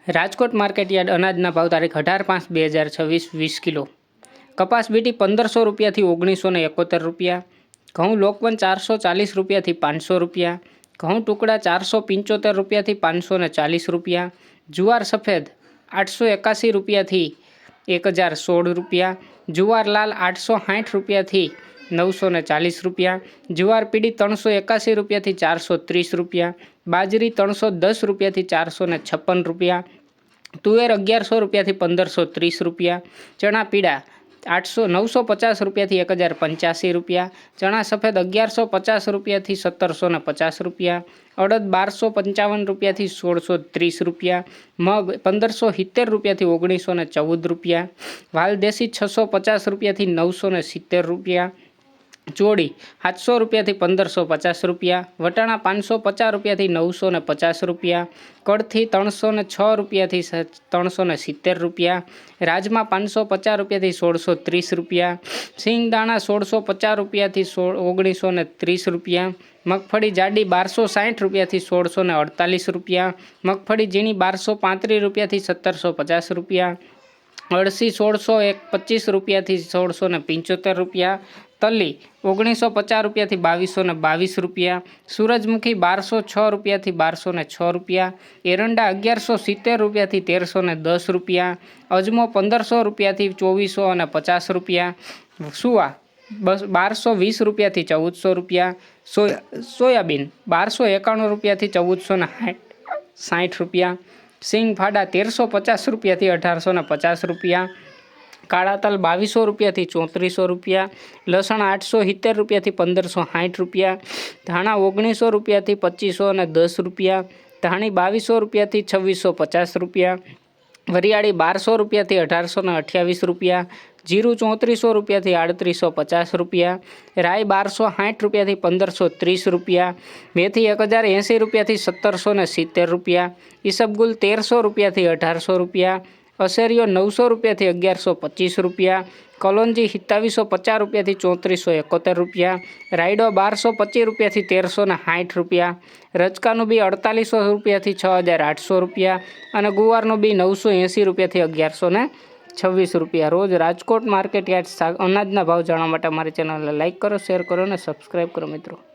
Rajkot market yard અનાજના ભાવ તારીખ 18/5/2026 20 કિલો. કપાસ બીટી 1500 રૂપિયાથી 1971 રૂપિયા. ઘઉં લોકવન 440 રૂપિયાથી 500 રૂપિયા. ઘઉં ટુકડા 475 રૂપિયાથી 540 રૂપિયા. જુવાર સફેદ 881 રૂપિયાથી 1016 રૂપિયા. જુવાર લાલ 860 રૂપિયાથી 940 રૂપિયા. જુવાર પીળી 381 રૂપિયાથી 430 રૂપિયા. બાજરી 310 રૂપિયાથી 456 રૂપિયા. તુવેર 1100 રૂપિયાથી 1530 રૂપિયા. ચણા પીળા 950 રૂપિયાથી 1085 રૂપિયા. ચણા સફેદ 1150 રૂપિયાથી 1750 રૂપિયા. અડદ 1255 રૂપિયાથી 1630 રૂપિયા. મગ 1570 રૂપિયાથી 1914 રૂપિયા. વાલદેશી 650 રૂપિયાથી 970 રૂપિયા. ચોળી 700 રૂપિયાથી 1550 રૂપિયા. વટાણા 550 રૂપિયાથી 950 રૂપિયા. કળથી 306 રૂપિયાથી 370 રૂપિયા. રાજમા 550 રૂપિયાથી 1630 રૂપિયા. સિંગદાણા 1650 રૂપિયાથી 1930 રૂપિયા. મગફળી જાડી 1260 રૂપિયાથી 1648 રૂપિયા. મગફળી ઝીણી 1235 રૂપિયાથી 1750 રૂપિયા. અળસી 1625 રૂપિયાથી 1675 રૂપિયા. તલી 1950 રૂપિયાથી 2222 રૂપિયા. સૂરજમુખી 1206 રૂપિયાથી 1206 રૂપિયા. એરંડા 1170 રૂપિયાથી 1310 રૂપિયા. અજમો 1500 રૂપિયાથી 2450 રૂપિયા. સુવા 1220 રૂપિયાથી 1400 રૂપિયા. સોયાબીન 1291 રૂપિયાથી 1460 રૂપિયા. સિંગ ફાડા 1350 રૂપિયાથી 1850 રૂપિયા. કાળા તલ 2200 રૂપિયાથી 3400 રૂપિયા. લસણ 870 રૂપિયાથી 1560 રૂપિયા. ધાણા 1900 રૂપિયાથી 2510 રૂપિયા. ધાણી 2200 રૂપિયાથી 2650 રૂપિયા. વરિયાળી 1200 રૂપિયાથી 1828 રૂપિયા. જીરું 3400 રૂપિયાથી 3850 રૂપિયા. રાઈ 1260 રૂપિયાથી 1530 રૂપિયા. મેથી 1080 રૂપિયાથી 1770 રૂપિયા. ઈસબગુલ 1300 રૂપિયાથી 1800 રૂપિયા. અસેરીઓ 900 રૂપિયાથી 1125 રૂપિયા. કલોંજી 2750 રૂપિયાથી 3471 રૂપિયા. રાયડો 1225 રૂપિયાથી 1360 રૂપિયા. રચકાનું બી 4800 રૂપિયાથી 6800 રૂપિયા. અને ગુવારનું બી 980 રૂપિયાથી 1126 રૂપિયા. રોજ રાજકોટ માર્કેટ યાર્ડ અનાજના ભાવ જાણવા માટે અમારી ચેનલને લાઇક કરો, શેર કરો અને સબસ્ક્રાઈબ કરો મિત્રો.